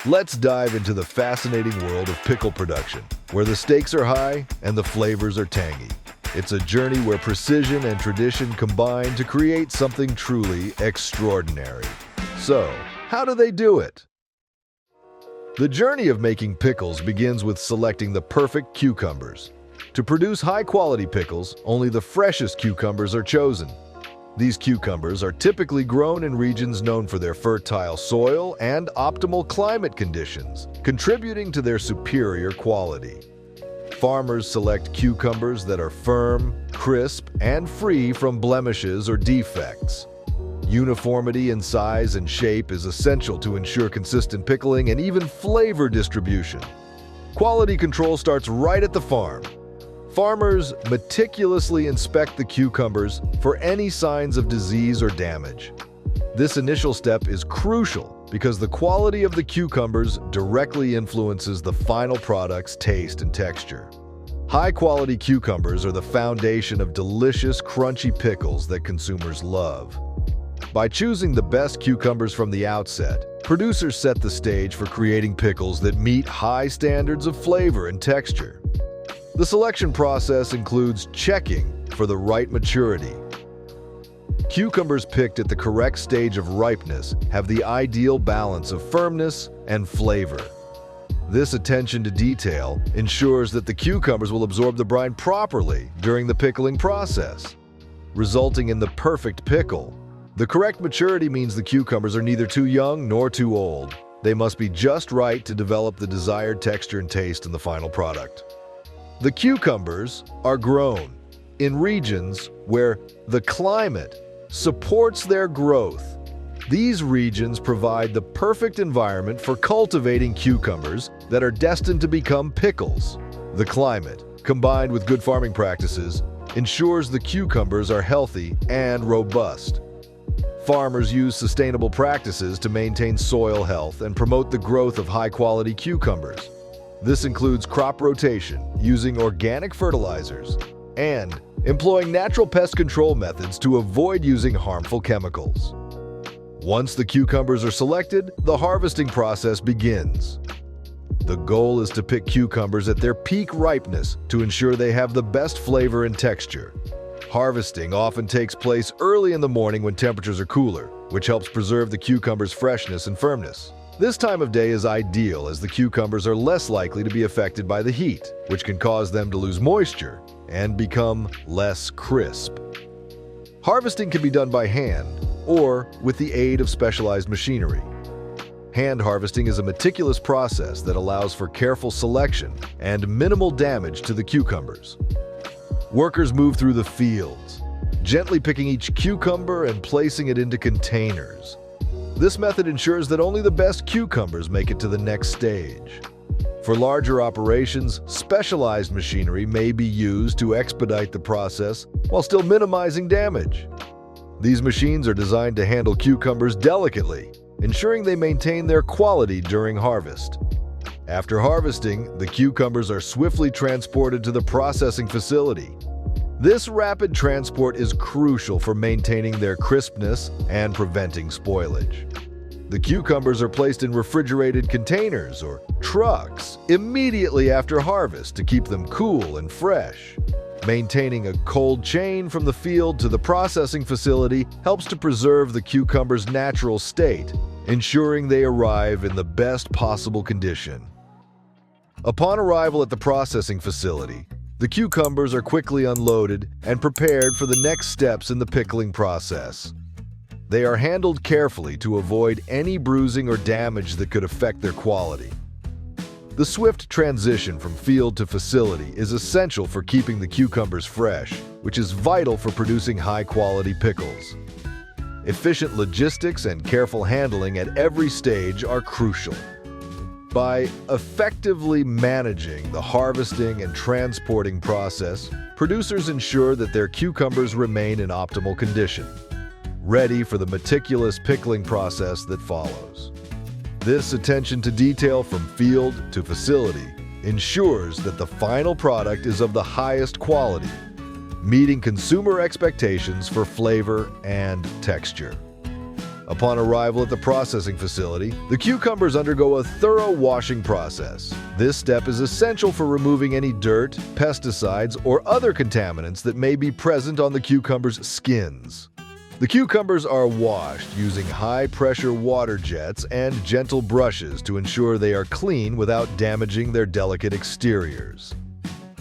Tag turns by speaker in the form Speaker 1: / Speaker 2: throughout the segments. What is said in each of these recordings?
Speaker 1: Let's dive into the fascinating world of pickle production, where the stakes are high and the flavors are tangy. It's a journey where precision and tradition combine to create something truly extraordinary. So, how do they do it? The journey of making pickles begins with selecting the perfect cucumbers. To produce high-quality pickles, only the freshest cucumbers are chosen. These cucumbers are typically grown in regions known for their fertile soil and optimal climate conditions, contributing to their superior quality. Farmers select cucumbers that are firm, crisp, and free from blemishes or defects. Uniformity in size and shape is essential to ensure consistent pickling and even flavor distribution. Quality control starts right at the farm. Farmers meticulously inspect the cucumbers for any signs of disease or damage. This initial step is crucial because the quality of the cucumbers directly influences the final product's taste and texture. High-quality cucumbers are the foundation of delicious, crunchy pickles that consumers love. By choosing the best cucumbers from the outset, producers set the stage for creating pickles that meet high standards of flavor and texture. The selection process includes checking for the right maturity. Cucumbers picked at the correct stage of ripeness have the ideal balance of firmness and flavor. This attention to detail ensures that the cucumbers will absorb the brine properly during the pickling process, resulting in the perfect pickle. The correct maturity means the cucumbers are neither too young nor too old. They must be just right to develop the desired texture and taste in the final product. The cucumbers are grown in regions where the climate supports their growth. These regions provide the perfect environment for cultivating cucumbers that are destined to become pickles. The climate, combined with good farming practices, ensures the cucumbers are healthy and robust. Farmers use sustainable practices to maintain soil health and promote the growth of high-quality cucumbers. This includes crop rotation, using organic fertilizers, and employing natural pest control methods to avoid using harmful chemicals. Once the cucumbers are selected, the harvesting process begins. The goal is to pick cucumbers at their peak ripeness to ensure they have the best flavor and texture. Harvesting often takes place early in the morning when temperatures are cooler, which helps preserve the cucumber's freshness and firmness. This time of day is ideal as the cucumbers are less likely to be affected by the heat, which can cause them to lose moisture and become less crisp. Harvesting can be done by hand or with the aid of specialized machinery. Hand harvesting is a meticulous process that allows for careful selection and minimal damage to the cucumbers. Workers move through the fields, gently picking each cucumber and placing it into containers. This method ensures that only the best cucumbers make it to the next stage. For larger operations, specialized machinery may be used to expedite the process while still minimizing damage. These machines are designed to handle cucumbers delicately, ensuring they maintain their quality during harvest. After harvesting, the cucumbers are swiftly transported to the processing facility. This rapid transport is crucial for maintaining their crispness and preventing spoilage. The cucumbers are placed in refrigerated containers or trucks immediately after harvest to keep them cool and fresh. Maintaining a cold chain from the field to the processing facility helps to preserve the cucumber's natural state, ensuring they arrive in the best possible condition. Upon arrival at the processing facility, the cucumbers are quickly unloaded and prepared for the next steps in the pickling process. They are handled carefully to avoid any bruising or damage that could affect their quality. The swift transition from field to facility is essential for keeping the cucumbers fresh, which is vital for producing high-quality pickles. Efficient logistics and careful handling at every stage are crucial. By effectively managing the harvesting and transporting process, producers ensure that their cucumbers remain in optimal condition, ready for the meticulous pickling process that follows. This attention to detail from field to facility ensures that the final product is of the highest quality, meeting consumer expectations for flavor and texture. Upon arrival at the processing facility, the cucumbers undergo a thorough washing process. This step is essential for removing any dirt, pesticides, or other contaminants that may be present on the cucumber's skins. The cucumbers are washed using high-pressure water jets and gentle brushes to ensure they are clean without damaging their delicate exteriors.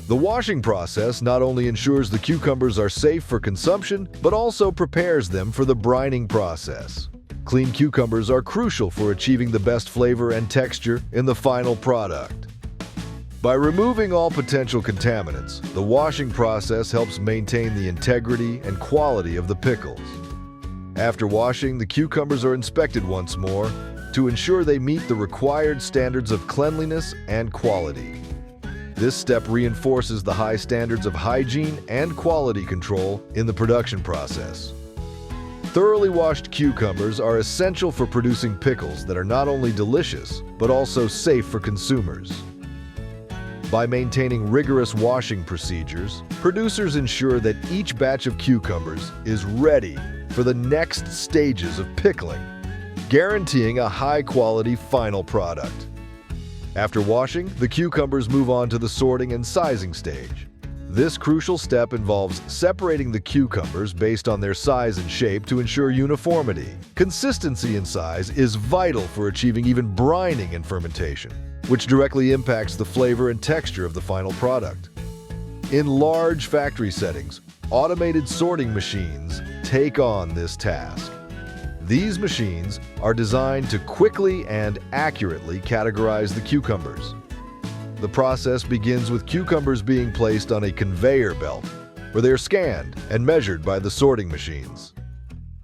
Speaker 1: The washing process not only ensures the cucumbers are safe for consumption, but also prepares them for the brining process. Clean cucumbers are crucial for achieving the best flavor and texture in the final product. By removing all potential contaminants, the washing process helps maintain the integrity and quality of the pickles. After washing, the cucumbers are inspected once more to ensure they meet the required standards of cleanliness and quality. This step reinforces the high standards of hygiene and quality control in the production process. Thoroughly washed cucumbers are essential for producing pickles that are not only delicious, but also safe for consumers. By maintaining rigorous washing procedures, producers ensure that each batch of cucumbers is ready for the next stages of pickling, guaranteeing a high-quality final product. After washing, the cucumbers move on to the sorting and sizing stage. This crucial step involves separating the cucumbers based on their size and shape to ensure uniformity. Consistency in size is vital for achieving even brining and fermentation, which directly impacts the flavor and texture of the final product. In large factory settings, automated sorting machines take on this task. These machines are designed to quickly and accurately categorize the cucumbers. The process begins with cucumbers being placed on a conveyor belt, where they are scanned and measured by the sorting machines.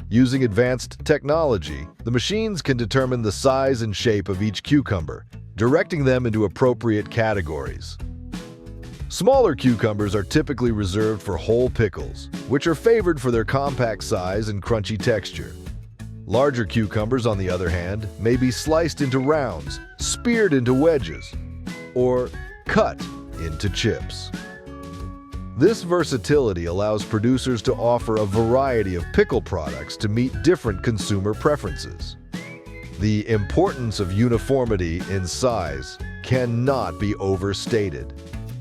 Speaker 1: Using advanced technology, the machines can determine the size and shape of each cucumber, directing them into appropriate categories. Smaller cucumbers are typically reserved for whole pickles, which are favored for their compact size and crunchy texture. Larger cucumbers, on the other hand, may be sliced into rounds, speared into wedges, or cut into chips. This versatility allows producers to offer a variety of pickle products to meet different consumer preferences. The importance of uniformity in size cannot be overstated.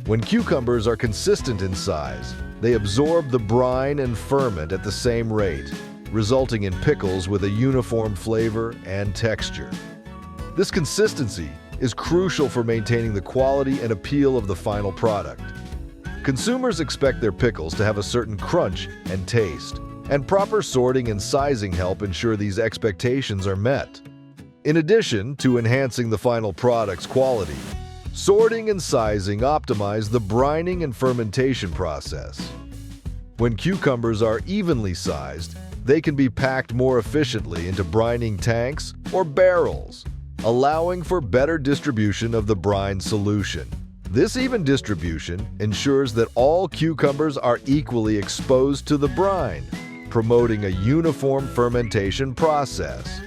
Speaker 1: When cucumbers are consistent in size, they absorb the brine and ferment at the same rate, resulting in pickles with a uniform flavor and texture. This consistency is crucial for maintaining the quality and appeal of the final product. Consumers expect their pickles to have a certain crunch and taste, and proper sorting and sizing help ensure these expectations are met. In addition to enhancing the final product's quality, sorting and sizing optimize the brining and fermentation process. When cucumbers are evenly sized, they can be packed more efficiently into brining tanks or barrels, allowing for better distribution of the brine solution. This even distribution ensures that all cucumbers are equally exposed to the brine, promoting a uniform fermentation process.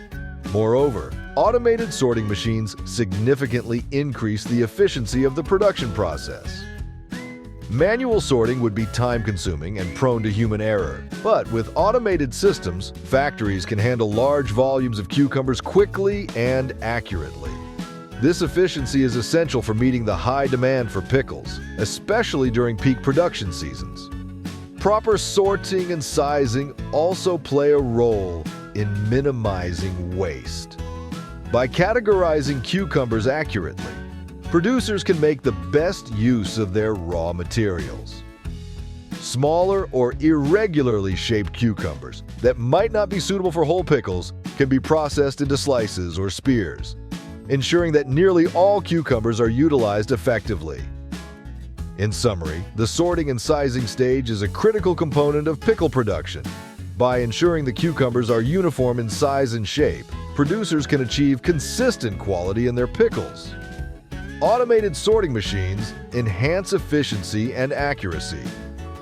Speaker 1: Moreover, automated sorting machines significantly increase the efficiency of the production process. Manual sorting would be time-consuming and prone to human error, but with automated systems, factories can handle large volumes of cucumbers quickly and accurately. This efficiency is essential for meeting the high demand for pickles, especially during peak production seasons. Proper sorting and sizing also play a role in minimizing waste. By categorizing cucumbers accurately, producers can make the best use of their raw materials. Smaller or irregularly shaped cucumbers that might not be suitable for whole pickles can be processed into slices or spears, ensuring that nearly all cucumbers are utilized effectively. In summary, the sorting and sizing stage is a critical component of pickle production. By ensuring the cucumbers are uniform in size and shape, producers can achieve consistent quality in their pickles. Automated sorting machines enhance efficiency and accuracy,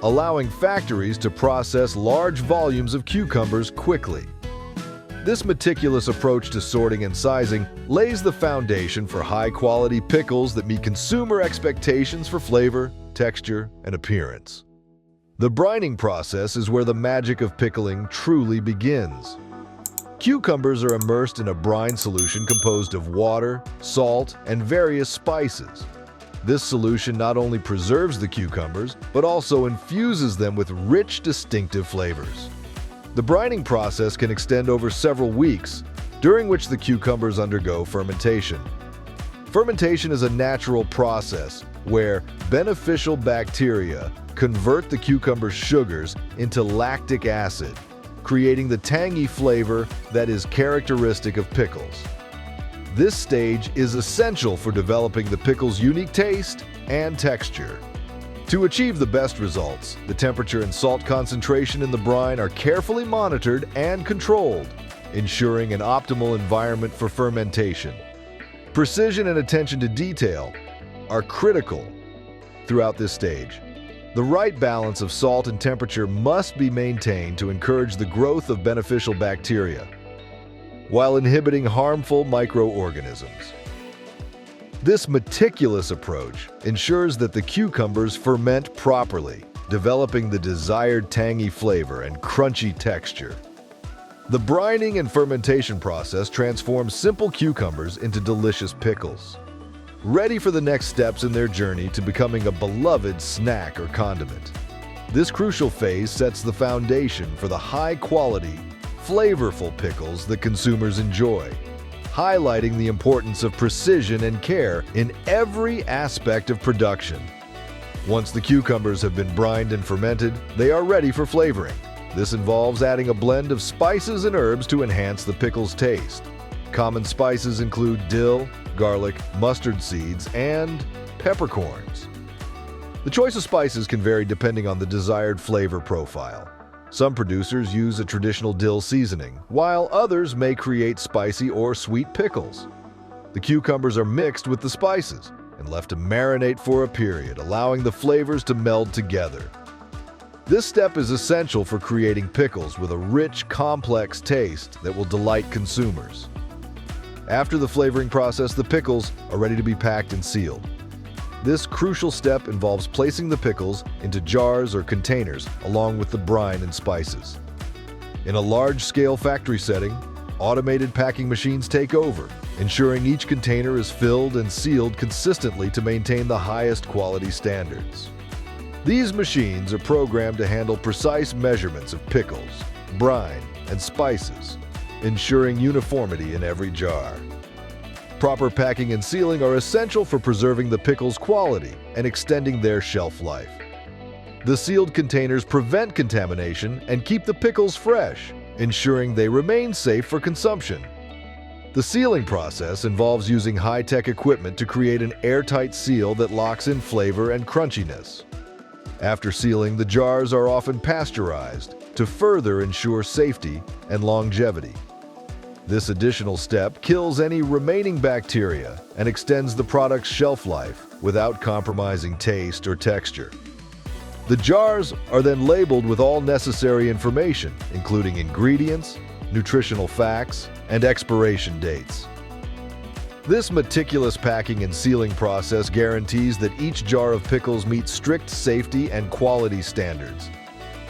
Speaker 1: allowing factories to process large volumes of cucumbers quickly. This meticulous approach to sorting and sizing lays the foundation for high-quality pickles that meet consumer expectations for flavor, texture, and appearance. The brining process is where the magic of pickling truly begins. Cucumbers are immersed in a brine solution composed of water, salt, and various spices. This solution not only preserves the cucumbers, but also infuses them with rich, distinctive flavors. The brining process can extend over several weeks, during which the cucumbers undergo fermentation. Fermentation is a natural process where beneficial bacteria convert the cucumber's sugars into lactic acid, creating the tangy flavor that is characteristic of pickles. This stage is essential for developing the pickle's unique taste and texture. To achieve the best results, the temperature and salt concentration in the brine are carefully monitored and controlled, ensuring an optimal environment for fermentation. Precision and attention to detail are critical throughout this stage. The right balance of salt and temperature must be maintained to encourage the growth of beneficial bacteria, while inhibiting harmful microorganisms. This meticulous approach ensures that the cucumbers ferment properly, developing the desired tangy flavor and crunchy texture. The brining and fermentation process transforms simple cucumbers into delicious pickles, ready for the next steps in their journey to becoming a beloved snack or condiment. This crucial phase sets the foundation for the high-quality, flavorful pickles that consumers enjoy, highlighting the importance of precision and care in every aspect of production. Once the cucumbers have been brined and fermented, they are ready for flavoring. This involves adding a blend of spices and herbs to enhance the pickle's taste. Common spices include dill, garlic, mustard seeds, and peppercorns. The choice of spices can vary depending on the desired flavor profile. Some producers use a traditional dill seasoning, while others may create spicy or sweet pickles. The cucumbers are mixed with the spices and left to marinate for a period, allowing the flavors to meld together. This step is essential for creating pickles with a rich, complex taste that will delight consumers. After the flavoring process, the pickles are ready to be packed and sealed. This crucial step involves placing the pickles into jars or containers along with the brine and spices. In a large-scale factory setting, automated packing machines take over, ensuring each container is filled and sealed consistently to maintain the highest quality standards. These machines are programmed to handle precise measurements of pickles, brine, and spices, ensuring uniformity in every jar. Proper packing and sealing are essential for preserving the pickle's quality and extending their shelf life. The sealed containers prevent contamination and keep the pickles fresh, ensuring they remain safe for consumption. The sealing process involves using high-tech equipment to create an airtight seal that locks in flavor and crunchiness. After sealing, the jars are often pasteurized to further ensure safety and longevity. This additional step kills any remaining bacteria and extends the product's shelf life without compromising taste or texture. The jars are then labeled with all necessary information, including ingredients, nutritional facts, and expiration dates. This meticulous packing and sealing process guarantees that each jar of pickles meets strict safety and quality standards.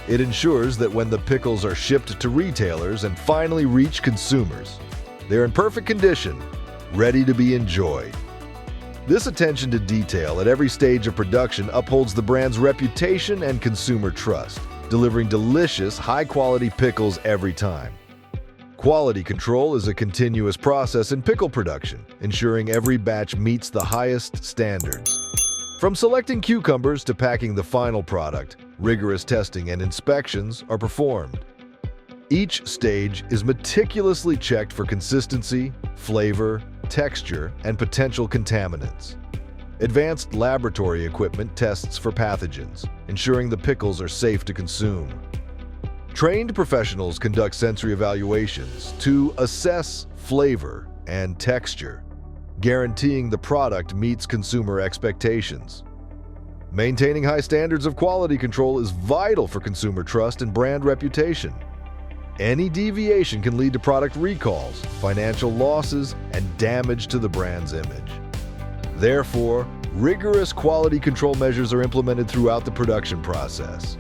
Speaker 1: It ensures that when the pickles are shipped to retailers and finally reach consumers, they're in perfect condition, ready to be enjoyed. This attention to detail at every stage of production upholds the brand's reputation and consumer trust, delivering delicious, high-quality pickles every time. Quality control is a continuous process in pickle production, ensuring every batch meets the highest standards. From selecting cucumbers to packing the final product, rigorous testing and inspections are performed. Each stage is meticulously checked for consistency, flavor, texture, and potential contaminants. Advanced laboratory equipment tests for pathogens, ensuring the pickles are safe to consume. Trained professionals conduct sensory evaluations to assess flavor and texture, guaranteeing the product meets consumer expectations. Maintaining high standards of quality control is vital for consumer trust and brand reputation. Any deviation can lead to product recalls, financial losses, and damage to the brand's image. Therefore, rigorous quality control measures are implemented throughout the production process.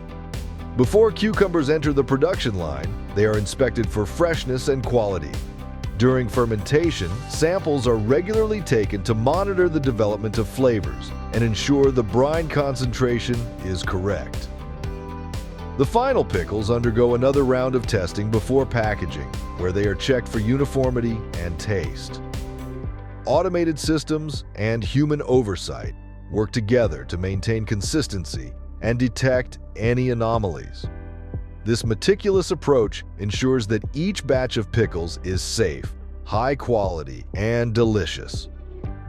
Speaker 1: Before cucumbers enter the production line, they are inspected for freshness and quality. During fermentation, samples are regularly taken to monitor the development of flavors and ensure the brine concentration is correct. The final pickles undergo another round of testing before packaging, where they are checked for uniformity and taste. Automated systems and human oversight work together to maintain consistency and detect any anomalies. This meticulous approach ensures that each batch of pickles is safe, high quality, and delicious.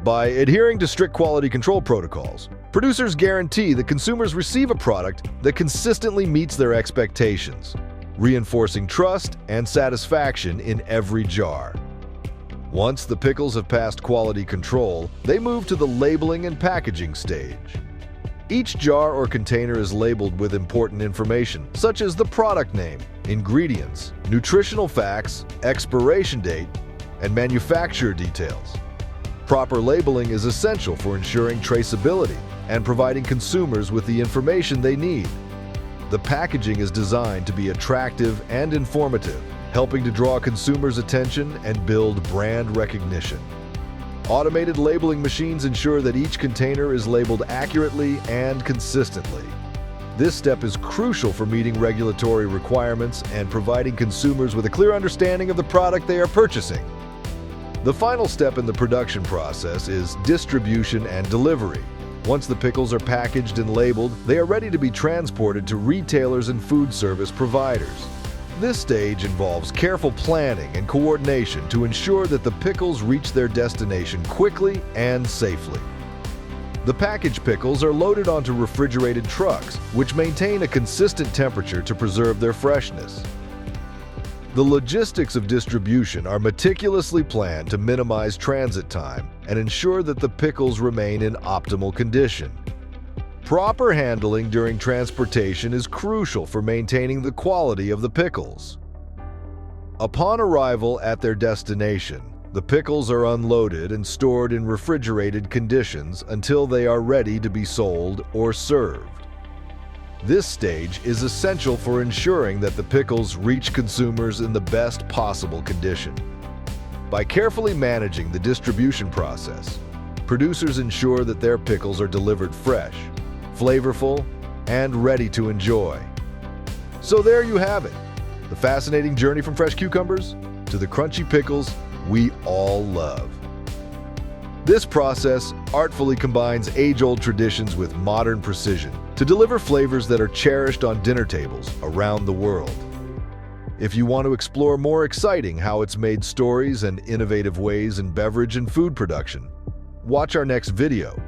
Speaker 1: By adhering to strict quality control protocols, producers guarantee that consumers receive a product that consistently meets their expectations, reinforcing trust and satisfaction in every jar. Once the pickles have passed quality control, they move to the labeling and packaging stage. Each jar or container is labeled with important information, such as the product name, ingredients, nutritional facts, expiration date, and manufacturer details. Proper labeling is essential for ensuring traceability and providing consumers with the information they need. The packaging is designed to be attractive and informative, helping to draw consumers' attention and build brand recognition. Automated labeling machines ensure that each container is labeled accurately and consistently. This step is crucial for meeting regulatory requirements and providing consumers with a clear understanding of the product they are purchasing. The final step in the production process is distribution and delivery. Once the pickles are packaged and labeled, they are ready to be transported to retailers and food service providers. This stage involves careful planning and coordination to ensure that the pickles reach their destination quickly and safely. The packaged pickles are loaded onto refrigerated trucks, which maintain a consistent temperature to preserve their freshness. The logistics of distribution are meticulously planned to minimize transit time and ensure that the pickles remain in optimal condition. Proper handling during transportation is crucial for maintaining the quality of the pickles. Upon arrival at their destination, the pickles are unloaded and stored in refrigerated conditions until they are ready to be sold or served. This stage is essential for ensuring that the pickles reach consumers in the best possible condition. By carefully managing the distribution process, producers ensure that their pickles are delivered fresh, flavorful, and ready to enjoy. So there you have it, the fascinating journey from fresh cucumbers to the crunchy pickles we all love. This process artfully combines age-old traditions with modern precision to deliver flavors that are cherished on dinner tables around the world. If you want to explore more exciting how it's made stories and innovative ways in beverage and food production, watch our next video,